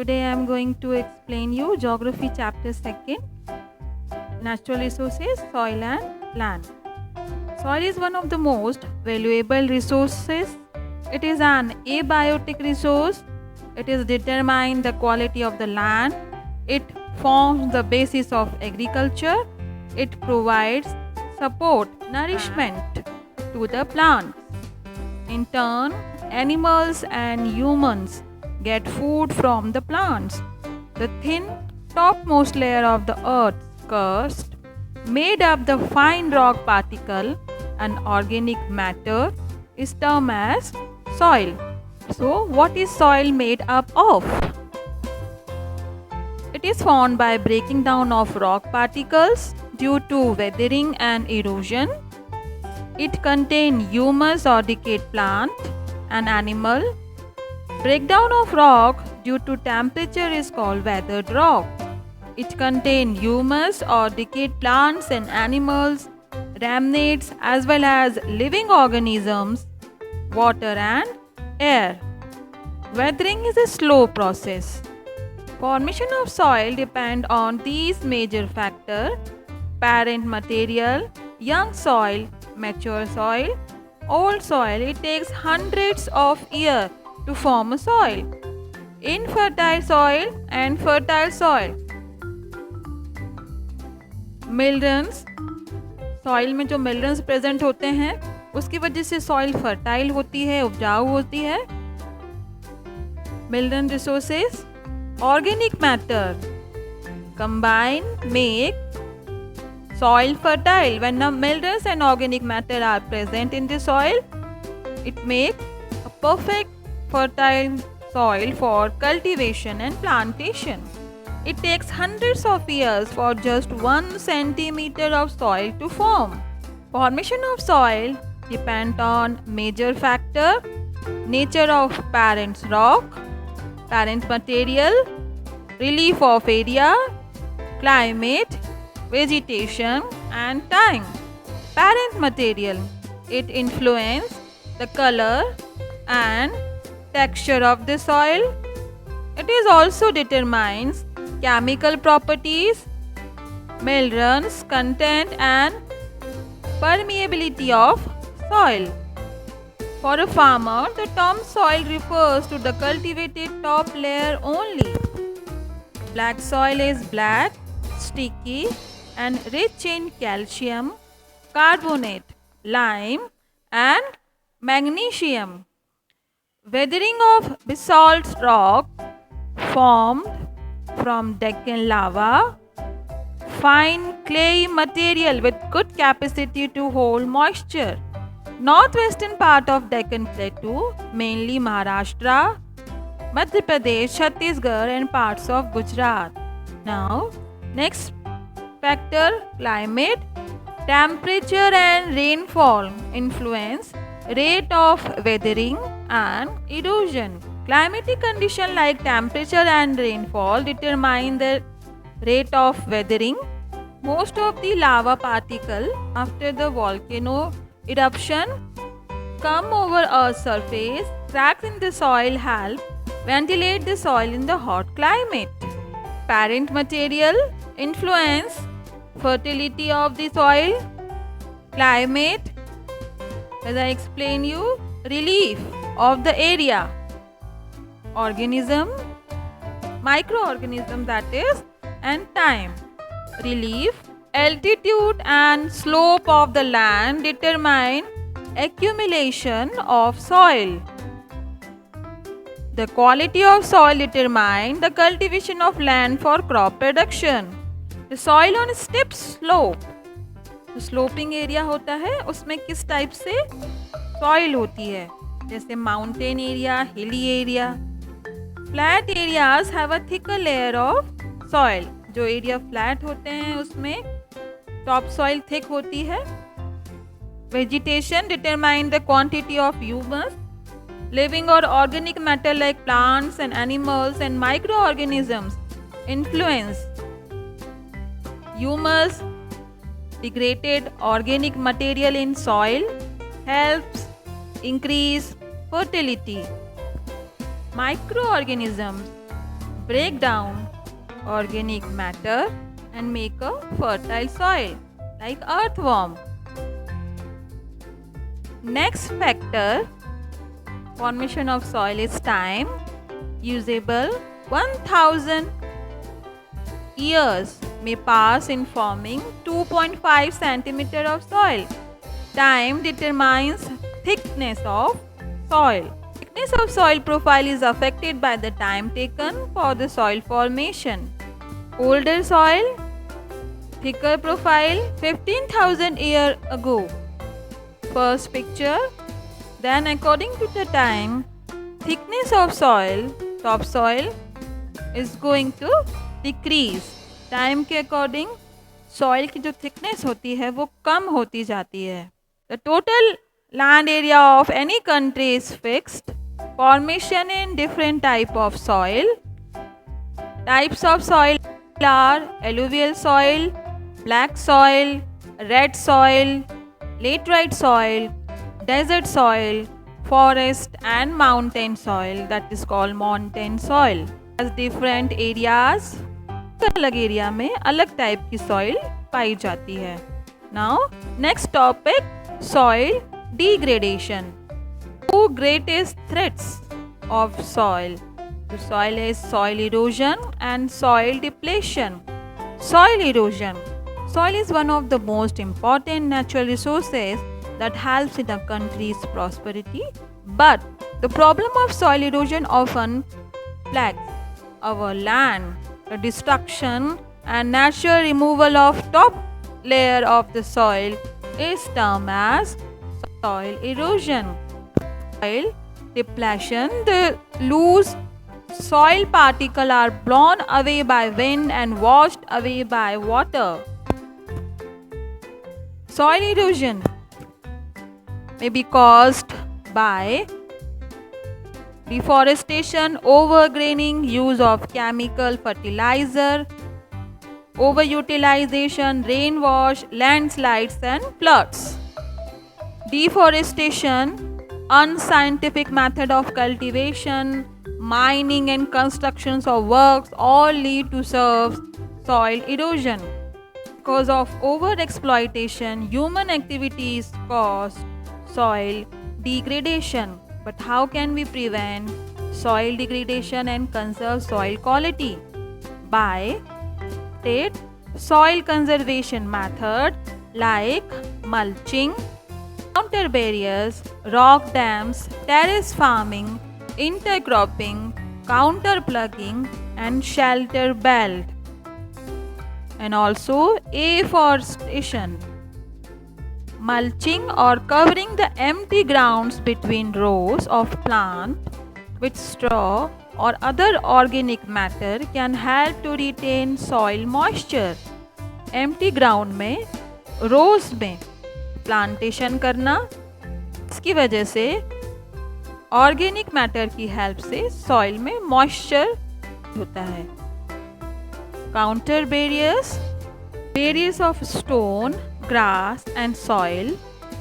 Today I am going to explain you Geography chapter 2, Natural Resources, Soil and Land. Soil is one of the most valuable resources. It is an abiotic resource. It is determine the quality of the land. It forms the basis of agriculture. It provides support, nourishment to the plants. In turn, animals and humans get food from the plants. The thin topmost layer of the earth's crust, made up the fine rock particle and organic matter, is termed as soil. So, what is soil made up of? It is formed by breaking down of rock particles due to weathering and erosion. It contains humus or decayed plant and animal. Breakdown of rock due to temperature is called weathered rock. It contains humus or decayed plants and animals, remnants as well as living organisms, water and air. Weathering is a slow process. Formation of soil depend on these major factors: parent material, young soil, mature soil, old soil. It takes hundreds of years to form a soil. Infertile soil and fertile soil. मिल्डन्स, soil में जो मिल्डन्स present होते हैं उसकी वजह से soil fertile होती है, उपजाऊ होती है. मिल्डन resources. Organic matter combine make soil fertile. When the minerals and organic matter are present in the soil, it makes a perfect fertile soil for cultivation and plantation. It takes hundreds of years for just 1 centimeter of soil to form. Formation of soil depend on major factor: nature of parent rock, parent material, relief of area, climate, vegetation and time. Parent material. It influences the color and texture of the soil. It is also determines chemical properties, minerals content and permeability of soil. For a farmer, the term soil refers to the cultivated top layer only. Black soil is black, sticky and rich in calcium, carbonate, lime and magnesium. Weathering of basalt rock formed from Deccan lava, fine clayey material with good capacity to hold moisture. Northwestern part of Deccan Plateau, mainly Maharashtra, Madhya Pradesh, Chhattisgarh and parts of Gujarat. Now, next factor, climate. Temperature and rainfall influence rate of weathering and erosion. Climatic conditions like temperature and rainfall determine the rate of weathering. Most of the lava particles after the volcano eruption come over Earth's surface. Cracks in the soil help ventilate the soil in the hot climate. Parent material influence fertility of the soil. Climate, as I explain you, relief of the area. Organism, microorganism that is, and time. Relief, altitude and slope of the land determine accumulation of soil. The quality of soil determine the cultivation of land for crop production. The soil on steep slope, जो sloping area होता है उसमें किस type से soil होती है, जैसे mountain area, hilly area. Flat areas have a thicker layer of soil. जो एरिया फ्लैट होते हैं उसमें टॉप सॉइल थिक होती है. Vegetation determine the quantity of humus. Living or organic matter like plants and animals and microorganisms influence humus. Degraded organic material in soil helps increase fertility. Microorganisms break down organic matter and make a fertile soil like earthworm. Next factor, formation of soil is time. Usable 1000 years may pass in forming 2.5 centimeter of soil. Time determines thickness of soil. Thickness of soil profile is affected by the time taken for the soil formation. Older soil, thicker profile 15,000 years ago. First picture. Then according to the time, thickness of soil, topsoil is going to decrease. Time के according soil की जो thickness होती है वो कम होती जाती है. The total land area of any country is fixed. Formation in different type of soil. Types of soil are alluvial soil, black soil, red soil, laterite soil, desert soil, forest and mountain soil, that is called mountain soil. As different areas, अलग area में अलग type की soil पाई जाती है. Now next topic, soil degradation. Two greatest threats of soil to soil is soil erosion and soil depletion. Soil erosion. Soil is one of the most important natural resources that helps in a country's prosperity, but the problem of soil erosion often plagues our land. The destruction and natural removal of top layer of the soil is termed as soil erosion. Soil depletion, the loose soil particles are blown away by wind and washed away by water. Soil erosion may be caused by deforestation, overgrazing, use of chemical fertilizer, overutilization, rainwash, landslides and floods. Deforestation, unscientific method of cultivation, mining and constructions of works all lead to soil erosion. Because of overexploitation, human activities cause soil degradation. But how can we prevent soil degradation and conserve soil quality? By soil conservation method like mulching, counter barriers, rock dams, terrace farming, intercropping, counter plugging and shelter belt. And also afforestation. Mulching or covering the empty grounds between rows of plant with straw or other organic matter can help to retain soil moisture. Empty ground में rows में plantation करना, इसकी वजह से organic matter की help से soil में moisture होता है. Counter barriers, barriers of stone, grass and soil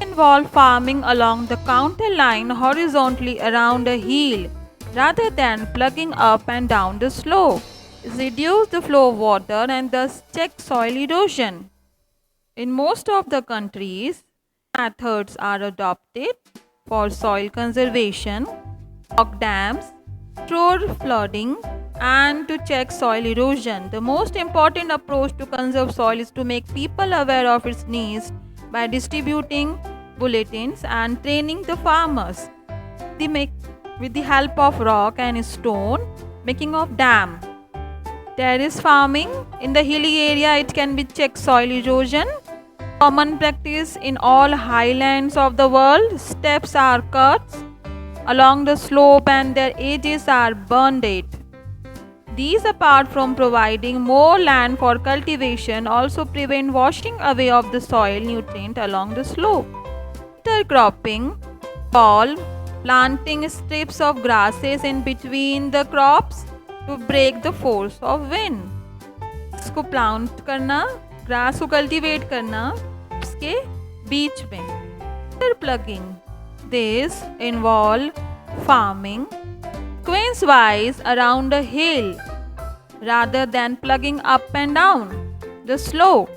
involve farming along the counter line horizontally around a hill rather than plugging up and down the slope. Reduce the flow of water and thus check soil erosion. In most of the countries, methods are adopted for soil conservation, rock dams, store flooding and to check soil erosion. The most important approach to conserve soil is to make people aware of its needs by distributing bulletins and training the farmers. With the help of rock and stone, making of dam. Terrace farming, in the hilly area it can be check soil erosion. Common practice in all highlands of the world, steps are cut along the slope and their edges are burned. These, apart from providing more land for cultivation, also prevent washing away of the soil nutrient along the slope. Intercropping, planting strips of grasses in between the crops to break the force of wind. इसको plant करना, grass को cultivate करना, उसके बीच में. Interplugging, this involve farming sequence-wise around a hill rather than plugging up and down the slope.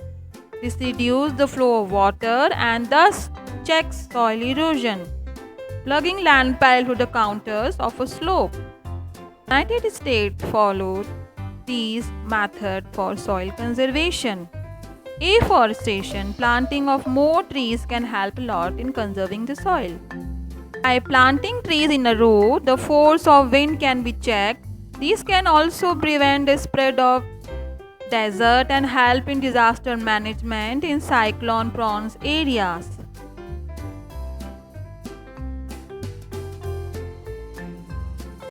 This reduces the flow of water and thus checks soil erosion. Plugging land pile to the counters of a slope. United States followed these methods for soil conservation. Afforestation, planting of more trees can help a lot in conserving the soil. By planting trees in a row, the force of wind can be checked. These can also prevent the spread of desert and help in disaster management in cyclone-prone areas.